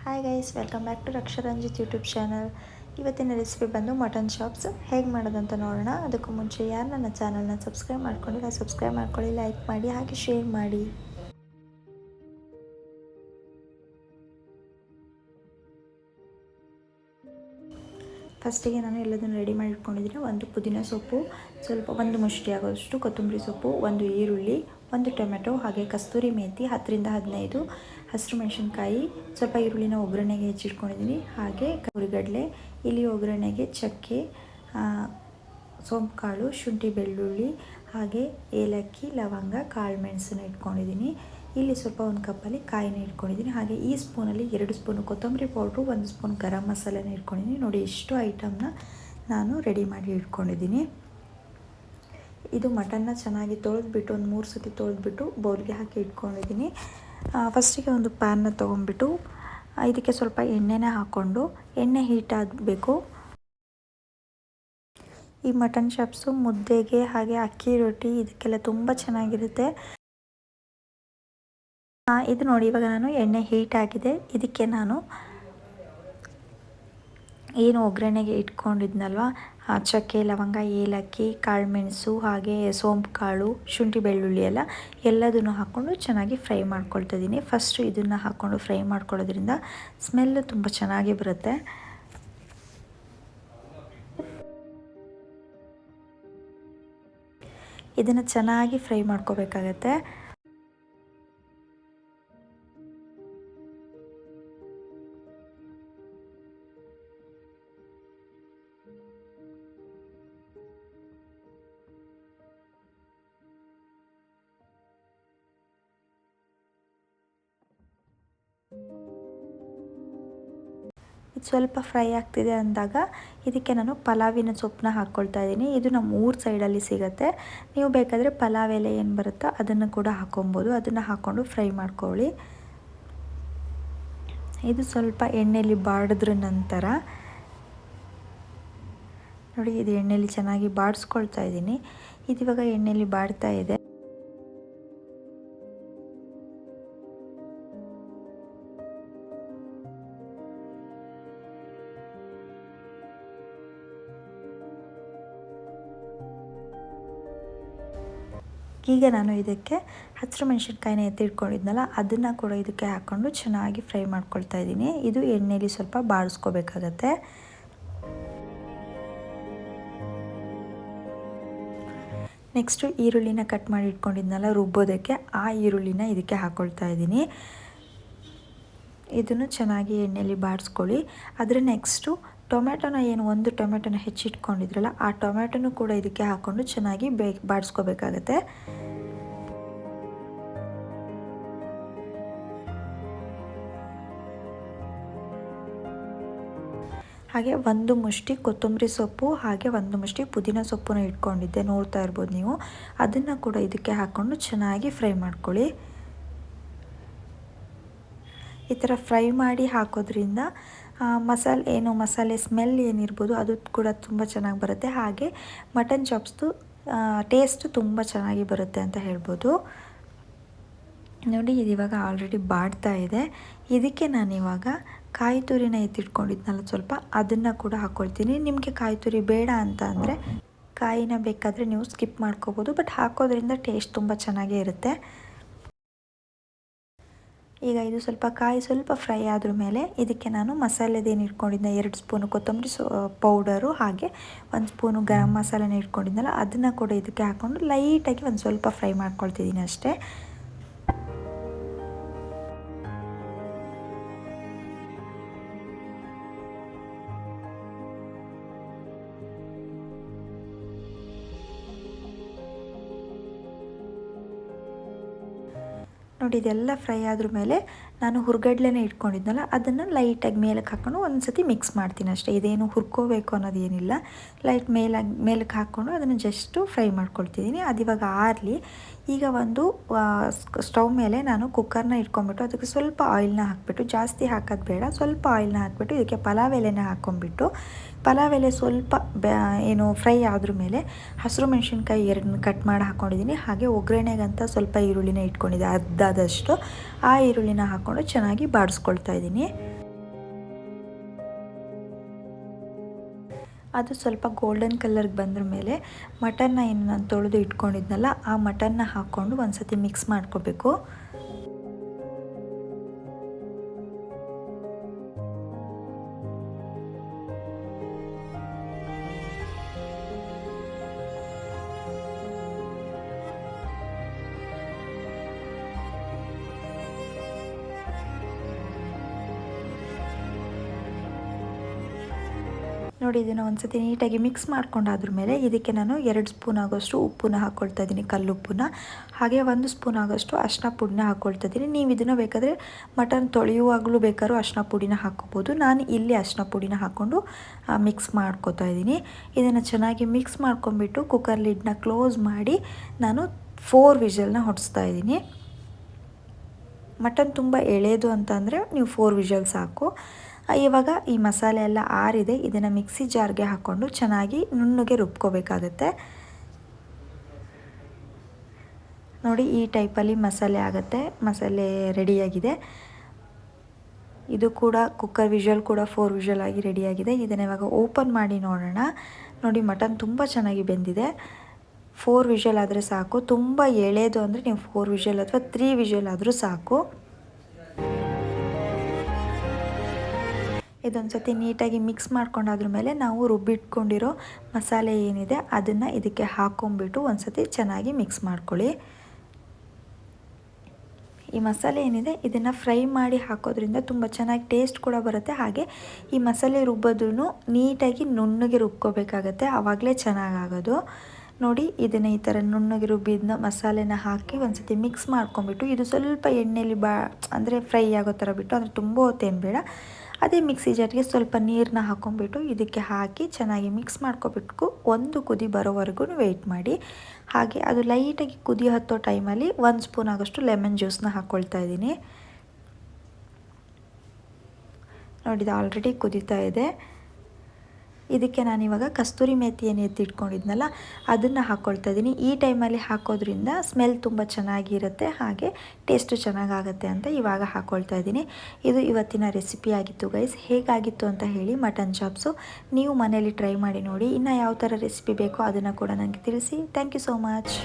Hi guys, welcome back to Raksharanjit YouTube channel. ಇವತ್ತಿನ recipe ಬಂದು mutton chops ಹೇಗೆ ಮಾಡೋದಂತ ನೋಡೋಣ. ಅದಕ್ಕೂ ಮುಂಚೆ ಯಾರು ನನ್ನ ಚಾನಲ್ನ ಸಬ್ಸ್ಕ್ರೈಬ್ ಮಾಡ್ಕೊಂಡಿಲ್ಲ ಸಬ್ಸ್ಕ್ರೈಬ್ ಮಾಡ್ಕೊಳ್ಳಿ, ಲೈಕ್ ಮಾಡಿ, ಹಾಗೆ ಶೇರ್ ಮಾಡಿ. ಫಸ್ಟಿಗೆ ನಾನು ಎಲ್ಲದನ್ನು ರೆಡಿ ಮಾಡಿ ಇಟ್ಕೊಂಡಿದ್ದೀನಿ. ಒಂದು ಪುದೀನ ಸೊಪ್ಪು, ಒಂದು ಮುಷ್ಟಿ ಆಗೋಷ್ಟು ಕೊತ್ತಂಬರಿ ಸೊಪ್ಪು, ಒಂದು ಈರುಳ್ಳಿ, ಒಂದು ಟೊಮೆಟೊ, ಹಾಗೆ ಕಸ್ತೂರಿ ಮೇಥಿ 10-15 ಹಸಿರು ಮೆಣಸಿನ್ಕಾಯಿ, ಸ್ವಲ್ಪ ಈರುಳ್ಳಿನ ಒಗ್ಗರಣೆಗೆ ಹೆಚ್ಚಿಟ್ಕೊಂಡಿದ್ದೀನಿ. ಹಾಗೆ ಹುರಿಗಡಲೆ, ಇಲ್ಲಿ ಒಗ್ಗರಣೆಗೆ ಚಕ್ಕೆ, ಸೋಂಪು ಕಾಳು, ಶುಂಠಿ ಬೆಳ್ಳುಳ್ಳಿ, ಹಾಗೆ ಏಲಕ್ಕಿ, ಲವಂಗ, ಕಾಳು ಮೆಣಸನ್ನ ಇಟ್ಕೊಂಡಿದ್ದೀನಿ. ಇಲ್ಲಿ ಸ್ವಲ್ಪ ಒಂದು ಕಪ್ಪಲ್ಲಿ ಕಾಯಿನ ಇಟ್ಕೊಂಡಿದ್ದೀನಿ. ಹಾಗೆ ಈ ಸ್ಪೂನಲ್ಲಿ 2 ಸ್ಪೂನು ಕೊತ್ತಂಬರಿ ಪೌಡ್ರು, 1 ಸ್ಪೂನ್ ಗರಂ ಮಸಾಲೆನ ಇಟ್ಕೊಂಡಿದ್ದೀನಿ. ನೋಡಿ, ಇಷ್ಟು ಐಟಮ್ನ ನಾನು ರೆಡಿ ಮಾಡಿ ಇಟ್ಕೊಂಡಿದ್ದೀನಿ. ಇದು ಮಟನ್ನ ಚೆನ್ನಾಗಿ ತೊಳೆದ್ಬಿಟ್ಟು ಒಂದು 3 ಸತಿ ತೊಳೆದ್ಬಿಟ್ಟು ಬೌಲ್ಗೆ ಹಾಕಿ ಇಟ್ಕೊಂಡಿದ್ದೀನಿ. ಫಸ್ಟಿಗೆ ಒಂದು ಪ್ಯಾನ್ನ ತೊಗೊಂಡ್ಬಿಟ್ಟು ಇದಕ್ಕೆ ಸ್ವಲ್ಪ ಎಣ್ಣೆನ ಹಾಕ್ಕೊಂಡು ಎಣ್ಣೆ ಹೀಟ್ ಆಗಬೇಕು. ಈ ಮಟನ್ ಚಾಪ್ಸು ಮುದ್ದೆಗೆ ಹಾಗೆ ಅಕ್ಕಿ ರೊಟ್ಟಿ ಇದಕ್ಕೆಲ್ಲ ತುಂಬ ಚೆನ್ನಾಗಿರುತ್ತೆ. ಇದು ನೋಡಿ, ಇವಾಗ ನಾನು ಎಣ್ಣೆ ಹೀಟ್ ಆಗಿದೆ. ಇದಕ್ಕೆ ನಾನು ಏನು ಒಗ್ಗರಣೆಗೆ ಇಟ್ಕೊಂಡಿದ್ನಲ್ವ, ಚಕ್ಕೆ, ಲವಂಗ, ಏಲಕ್ಕಿ, ಕಾಳು ಮೆಣಸು, ಹಾಗೆ ಸೋಂಪು ಕಾಳು, ಶುಂಠಿ ಬೆಳ್ಳುಳ್ಳಿ ಎಲ್ಲದನ್ನು ಹಾಕ್ಕೊಂಡು ಚೆನ್ನಾಗಿ ಫ್ರೈ ಮಾಡ್ಕೊಳ್ತಾ ಇದ್ದೀನಿ. ಫಸ್ಟು ಇದನ್ನು ಹಾಕ್ಕೊಂಡು ಫ್ರೈ ಮಾಡ್ಕೊಳ್ಳೋದ್ರಿಂದ ಸ್ಮೆಲ್ಲು ತುಂಬ ಚೆನ್ನಾಗಿ ಬರುತ್ತೆ. ಇದನ್ನು ಚೆನ್ನಾಗಿ ಫ್ರೈ ಮಾಡ್ಕೋಬೇಕಾಗತ್ತೆ. ಇದು ಸ್ವಲ್ಪ ಫ್ರೈ ಆಗ್ತಿದೆ ಅಂದಾಗ ಇದಕ್ಕೆ ನಾನು ಪಲಾವಿನ ಸೊಪ್ಪನ್ನ ಹಾಕ್ಕೊಳ್ತಾ ಇದ್ದೀನಿ. ಇದು ನಮ್ಮ ಊರ ಸೈಡಲ್ಲಿ ಸಿಗುತ್ತೆ. ನೀವು ಬೇಕಾದರೆ ಪಲಾವ್ ಎಲೆ ಏನು ಬರುತ್ತೋ ಅದನ್ನು ಕೂಡ ಹಾಕ್ಕೊಬೋದು. ಅದನ್ನು ಹಾಕ್ಕೊಂಡು ಫ್ರೈ ಮಾಡ್ಕೊಳ್ಳಿ. ಇದು ಸ್ವಲ್ಪ ಎಣ್ಣೆಯಲ್ಲಿ ಬಾಡಿದ್ರ ನಂತರ ನೋಡಿ, ಇದು ಎಣ್ಣೆಯಲ್ಲಿ ಚೆನ್ನಾಗಿ ಬಾಡಿಸ್ಕೊಳ್ತಾ ಇದ್ದೀನಿ. ಇದು ಇವಾಗ ಎಣ್ಣೆಯಲ್ಲಿ ಬಾಡ್ತಾ ಇದೆ. ಈಗ ನಾನು ಇದಕ್ಕೆ ಹಸಿರು ಮೆಣಸಿನ್ಕಾಯಿನ ಎತ್ತಿಟ್ಕೊಂಡಿದ್ನಲ್ಲ, ಅದನ್ನು ಕೂಡ ಇದಕ್ಕೆ ಹಾಕ್ಕೊಂಡು ಚೆನ್ನಾಗಿ ಫ್ರೈ ಮಾಡ್ಕೊಳ್ತಾ ಇದ್ದೀನಿ. ಇದು ಎಣ್ಣೆಯಲ್ಲಿ ಸ್ವಲ್ಪ ಬಾಡಿಸ್ಕೋಬೇಕಾಗತ್ತೆ. ನೆಕ್ಸ್ಟು ಈರುಳ್ಳಿನ ಕಟ್ ಮಾಡಿ ಇಟ್ಕೊಂಡಿದ್ನಲ್ಲ ರುಬ್ಬೋದಕ್ಕೆ, ಆ ಈರುಳ್ಳಿನ ಇದಕ್ಕೆ ಹಾಕ್ಕೊಳ್ತಾ ಇದ್ದೀನಿ. ಇದನ್ನು ಚೆನ್ನಾಗಿ ಎಣ್ಣೆಯಲ್ಲಿ ಬಾಡಿಸ್ಕೊಳ್ಳಿ. ಅದರ ನೆಕ್ಸ್ಟು ಟೊಮೆಟೊನ ಒಂದು ಟೊಮೆಟೊನ ಹೆಚ್ಚಿಟ್ಕೊಂಡಿದ್ರಲ್ಲ, ಆ ಟೊಮೆಟೊನೂ ಕೂಡ ಇದಕ್ಕೆ ಹಾಕ್ಕೊಂಡು ಚೆನ್ನಾಗಿ ಬಾಡಿಸ್ಕೋಬೇಕಾಗತ್ತೆ. ಹಾಗೆ 1 ಮುಷ್ಟಿ ಕೊತ್ತಂಬರಿ ಸೊಪ್ಪು, ಹಾಗೆ 1 ಮುಷ್ಟಿ ಪುದೀನ ಸೊಪ್ಪನ್ನ ಇಟ್ಕೊಂಡಿದ್ದೆ, ನೋಡ್ತಾ ಇರ್ಬೋದು ನೀವು. ಅದನ್ನು ಕೂಡ ಇದಕ್ಕೆ ಹಾಕ್ಕೊಂಡು ಚೆನ್ನಾಗಿ ಫ್ರೈ ಮಾಡ್ಕೊಳ್ಳಿ. ಈ ಥರ ಫ್ರೈ ಮಾಡಿ ಹಾಕೋದ್ರಿಂದ ಮಸಾಲೆ ಸ್ಮೆಲ್ ಏನಿರ್ಬೋದು ಅದು ಕೂಡ ತುಂಬ ಚೆನ್ನಾಗಿ ಬರುತ್ತೆ. ಹಾಗೆ ಮಟನ್ ಚಾಪ್ಸ್ದು ಟೇಸ್ಟ್ ತುಂಬ ಚೆನ್ನಾಗಿ ಬರುತ್ತೆ ಅಂತ ಹೇಳ್ಬೋದು. ನೋಡಿ, ಇದು ಇವಾಗ ಆಲ್ರೆಡಿ ಬಾಡ್ತಾ ಇದೆ. ಇದಕ್ಕೆ ನಾನಿವಾಗ ಕಾಯಿ ತುರಿನ ಎತ್ತಿಟ್ಕೊಂಡಿದ್ನಲ್ಲ ಸ್ವಲ್ಪ, ಅದನ್ನು ಕೂಡ ಹಾಕ್ಕೊಳ್ತೀನಿ. ನಿಮಗೆ ಕಾಯಿ ತುರಿ ಬೇಡ ಅಂತ ಅಂದರೆ ಕಾಯಿನ ಬೇಕಾದರೆ ನೀವು ಸ್ಕಿಪ್ ಮಾಡ್ಕೋಬೋದು, ಬಟ್ ಹಾಕೋದ್ರಿಂದ ಟೇಸ್ಟ್ ತುಂಬ ಚೆನ್ನಾಗೇ ಇರುತ್ತೆ. ಈಗ ಇದು ಸ್ವಲ್ಪ ಫ್ರೈ ಆದ್ರ ಮೇಲೆ ಇದಕ್ಕೆ ನಾನು ಮಸಾಲೆದೇನು ಇಟ್ಕೊಂಡಿದ್ದೆ, 2 ಸ್ಪೂನು ಕೊತ್ತಂಬರಿ ಪೌಡರು, ಹಾಗೆ 1 ಸ್ಪೂನು ಗರಂ ಮಸಾಲೆನ ಇಟ್ಕೊಂಡಿದ್ನಲ್ಲ, ಅದನ್ನು ಕೂಡ ಇದಕ್ಕೆ ಹಾಕ್ಕೊಂಡು ಲೈಟಾಗಿ ಒಂದು ಸ್ವಲ್ಪ ಫ್ರೈ ಮಾಡ್ಕೊಳ್ತಿದ್ದೀನಿ ಅಷ್ಟೇ. ನೋಡಿ, ಇದೆಲ್ಲ ಫ್ರೈ ಆದ್ರ ಮೇಲೆ ನಾನು ಹುರ್ಗಡ್ಲೆನ ಇಟ್ಕೊಂಡಿದ್ನಲ್ಲ, ಅದನ್ನು ಲೈಟಾಗಿ ಮೇಲಕ್ಕೆ ಹಾಕ್ಕೊಂಡು ಒಂದು ಸತಿ ಮಿಕ್ಸ್ ಮಾಡ್ತೀನಿ ಅಷ್ಟೇ. ಇದೇನು ಹುರ್ಕೋಬೇಕು ಅನ್ನೋದೇನಿಲ್ಲ. ಲೈಟ್ ಮೇಲಕ್ಕೆ ಹಾಕ್ಕೊಂಡು ಅದನ್ನು ಜಸ್ಟು ಫ್ರೈ ಮಾಡ್ಕೊಳ್ತಿದ್ದೀನಿ. ಅದು ಇವಾಗ ಆರಲಿ. ಈಗ ಒಂದು ಸ್ಟವ್ ಮೇಲೆ ನಾನು ಕುಕ್ಕರ್ನ ಇಟ್ಕೊಂಡ್ಬಿಟ್ಟು ಅದಕ್ಕೆ ಸ್ವಲ್ಪ ಆಯಿಲ್ನ ಹಾಕ್ಬಿಟ್ಟು, ಜಾಸ್ತಿ ಹಾಕೋದು ಬೇಡ, ಸ್ವಲ್ಪ ಆಯಿಲ್ನ ಹಾಕ್ಬಿಟ್ಟು ಇದಕ್ಕೆ ಪಲಾವ್ ಎಲೆನ ಹಾಕ್ಕೊಂಡ್ಬಿಟ್ಟು, ಪಲಾವ್ ಎಲೆ ಸ್ವಲ್ಪ ಫ್ರೈ ಆದ್ರ ಮೇಲೆ ಹಸಿರು ಮೆಣಸಿನ್ಕಾಯಿ 2 ಕಟ್ ಮಾಡಿ ಹಾಕ್ಕೊಂಡಿದ್ದೀನಿ. ಹಾಗೆ ಒಗ್ಗರಣೆಗಂತ ಸ್ವಲ್ಪ ಈರುಳ್ಳಿನ ಇಟ್ಕೊಂಡಿದ್ದೆ, ಅರ್ಧದಷ್ಟು. ಆ ಈರುಳ್ಳಿನ ಹಾಕ್ಕೊಂಡು ಚೆನ್ನಾಗಿ ಬಾಡಿಸ್ಕೊಳ್ತಾ ಇದ್ದೀನಿ. ಅದು ಸ್ವಲ್ಪ ಗೋಲ್ಡನ್ ಕಲರ್ಗೆ ಬಂದ್ರ ಮೇಲೆ ಮಟನ್ನ ಏನು ನಾನು ತೊಳೆದು ಇಟ್ಕೊಂಡಿದ್ನಲ್ಲ ಆ ಮಟನ್ನ ಹಾಕ್ಕೊಂಡು ಒಂದು ಸತಿ ಮಿಕ್ಸ್ ಮಾಡ್ಕೋಬೇಕು. ನೋಡಿ ಇದನ್ನು ಒಂದು ಸತಿ ನೀಟಾಗಿ ಮಿಕ್ಸ್ ಮಾಡ್ಕೊಂಡಾದ್ರ ಮೇಲೆ ಇದಕ್ಕೆ ನಾನು 2 ಸ್ಪೂನ್ ಆಗೋಷ್ಟು ಉಪ್ಪನ್ನ ಹಾಕ್ಕೊಳ್ತಾ ಇದ್ದೀನಿ, ಕಲ್ಲುಪ್ಪನ್ನ. ಹಾಗೆ 1 ಸ್ಪೂನ್ ಆಗೋಷ್ಟು ಅರಿಶಿನ ಪುಡಿನ ಹಾಕ್ಕೊಳ್ತಾ ಇದ್ದೀನಿ. ನೀವು ಇದನ್ನು ಬೇಕಾದರೆ ಮಟನ್ ತೊಳೆಯುವಾಗಲೂ ಬೇಕಾದ್ರೂ ಅರಿಶಿನ ಪುಡಿನ ಹಾಕ್ಕೋಬೋದು. ನಾನು ಇಲ್ಲಿ ಅರಿಶಿನ ಪುಡಿನ ಹಾಕ್ಕೊಂಡು ಮಿಕ್ಸ್ ಮಾಡ್ಕೊತಾ ಇದ್ದೀನಿ. ಇದನ್ನು ಚೆನ್ನಾಗಿ ಮಿಕ್ಸ್ ಮಾಡ್ಕೊಂಬಿಟ್ಟು ಕುಕ್ಕರ್ ಲಿಡ್ನ ಕ್ಲೋಸ್ ಮಾಡಿ ನಾನು 4 ವಿಷಲ್ನ ಹೊಡಿಸ್ತಾ ಇದ್ದೀನಿ. ಮಟನ್ ತುಂಬ ಎಳೆದು ಅಂತ ಅಂದರೆ ನೀವು 4 ವಿಷಲ್ ಸಾಕು. ಇವಾಗ ಈ ಮಸಾಲೆ ಎಲ್ಲ ಆರಿದೆ. ಇದನ್ನು ಮಿಕ್ಸಿ ಜಾರ್ಗೆ ಹಾಕ್ಕೊಂಡು ಚೆನ್ನಾಗಿ ನುಣ್ಣಗೆ ರುಬ್ಕೋಬೇಕಾಗತ್ತೆ. ನೋಡಿ ಈ ಟೈಪಲ್ಲಿ ಮಸಾಲೆ ಆಗುತ್ತೆ. ಮಸಾಲೆ ರೆಡಿಯಾಗಿದೆ. ಇದು ಕೂಡ ಕುಕ್ಕರ್ ವಿಷಲ್ ಕೂಡ 4 ವಿಷಲ್ ಆಗಿ ರೆಡಿಯಾಗಿದೆ. ಇದನ್ನು ಇವಾಗ ಓಪನ್ ಮಾಡಿ ನೋಡೋಣ. ನೋಡಿ ಮಟನ್ ತುಂಬ ಚೆನ್ನಾಗಿ ಬೆಂದಿದೆ. 4 ವಿಷಲ್ ಆದರೆ ಸಾಕು. ತುಂಬ ಎಳೆದು ಅಂದರೆ ನೀವು 4 ವಿಷಲ್ ಅಥವಾ 3 ವಿಷಲ್ ಆದರೂ ಸಾಕು. ಇದೊಂದು ಸತಿ ನೀಟಾಗಿ ಮಿಕ್ಸ್ ಮಾಡ್ಕೊಂಡಾದ್ರ ಮೇಲೆ ನಾವು ರುಬ್ಬಿಟ್ಕೊಂಡಿರೋ ಮಸಾಲೆ ಏನಿದೆ ಅದನ್ನು ಇದಕ್ಕೆ ಹಾಕ್ಕೊಂಬಿಟ್ಟು ಒಂದು ಸತಿ ಚೆನ್ನಾಗಿ ಮಿಕ್ಸ್ ಮಾಡ್ಕೊಳ್ಳಿ. ಈ ಮಸಾಲೆ ಏನಿದೆ ಇದನ್ನು ಫ್ರೈ ಮಾಡಿ ಹಾಕೋದ್ರಿಂದ ತುಂಬ ಚೆನ್ನಾಗಿ ಟೇಸ್ಟ್ ಕೂಡ ಬರುತ್ತೆ. ಹಾಗೆ ಈ ಮಸಾಲೆ ರುಬ್ಬೋದ್ರೂ ನೀಟಾಗಿ ನುಣ್ಣಗೆ ರುಬ್ಕೋಬೇಕಾಗತ್ತೆ, ಆವಾಗಲೇ ಚೆನ್ನಾಗಾಗೋದು. ನೋಡಿ ಇದನ್ನು ಈ ಥರ ನುಣ್ಣಗೆ ರುಬ್ಬಿದ್ನ ಮಸಾಲೆನ ಹಾಕಿ ಒಂದು ಸತಿ ಮಿಕ್ಸ್ ಮಾಡ್ಕೊಂಬಿಟ್ಟು ಇದು ಸ್ವಲ್ಪ ಎಣ್ಣೆಯಲ್ಲಿ ಅಂದರೆ ಫ್ರೈ ಆಗೋ ಥರ ಬಿಟ್ಟು, ಅಂದರೆ ತುಂಬ ಹೊತ್ತೇನು ಬೇಡ. ಅದೇ ಮಿಕ್ಸಿ ಜಾರ್ಗೆ ಸ್ವಲ್ಪ ನೀರನ್ನ ಹಾಕ್ಕೊಂಬಿಟ್ಟು ಇದಕ್ಕೆ ಹಾಕಿ ಚೆನ್ನಾಗಿ ಮಿಕ್ಸ್ ಮಾಡ್ಕೊಬಿಟ್ಟು 1 ಕುದಿ ಬರೋವರೆಗೂ ವೆಯ್ಟ್ ಮಾಡಿ. ಹಾಗೆ ಅದು ಲೈಟಾಗಿ ಕುದಿ ಹತ್ತೋ ಟೈಮಲ್ಲಿ 1 ಸ್ಪೂನ್ ಆಗೋಷ್ಟು ಲೆಮನ್ ಜ್ಯೂಸನ್ನ ಹಾಕ್ಕೊಳ್ತಾ ಇದ್ದೀನಿ. ನೋಡಿದ ಆಲ್ರೆಡಿ ಕುದೀತಾ ಇದೆ. ಇದಕ್ಕೆ ನಾನಿವಾಗ ಕಸ್ತೂರಿ ಮೇಥಿ ಏನು ಎತ್ತಿಟ್ಕೊಂಡಿದ್ನಲ್ಲ ಅದನ್ನು ಹಾಕ್ಕೊಳ್ತಾ ಇದ್ದೀನಿ. ಈ ಟೈಮಲ್ಲಿ ಹಾಕೋದ್ರಿಂದ ಸ್ಮೆಲ್ ತುಂಬ ಚೆನ್ನಾಗಿರುತ್ತೆ, ಹಾಗೆ ಟೇಸ್ಟು ಚೆನ್ನಾಗಾಗುತ್ತೆ ಅಂತ ಇವಾಗ ಹಾಕ್ಕೊಳ್ತಾ ಇದ್ದೀನಿ. ಇದು ಇವತ್ತಿನ ರೆಸಿಪಿ ಆಗಿತ್ತು ಗೈಸ್. ಹೇಗಾಗಿತ್ತು ಅಂತ ಹೇಳಿ ಮಟನ್ ಚಾಪ್ಸು. ನೀವು ಮನೇಲಿ ಟ್ರೈ ಮಾಡಿ ನೋಡಿ. ಇನ್ನು ಯಾವ ಥರ ರೆಸಿಪಿ ಬೇಕೋ ಅದನ್ನು ಕೂಡ ನನಗೆ ತಿಳಿಸಿ. Thank you so much.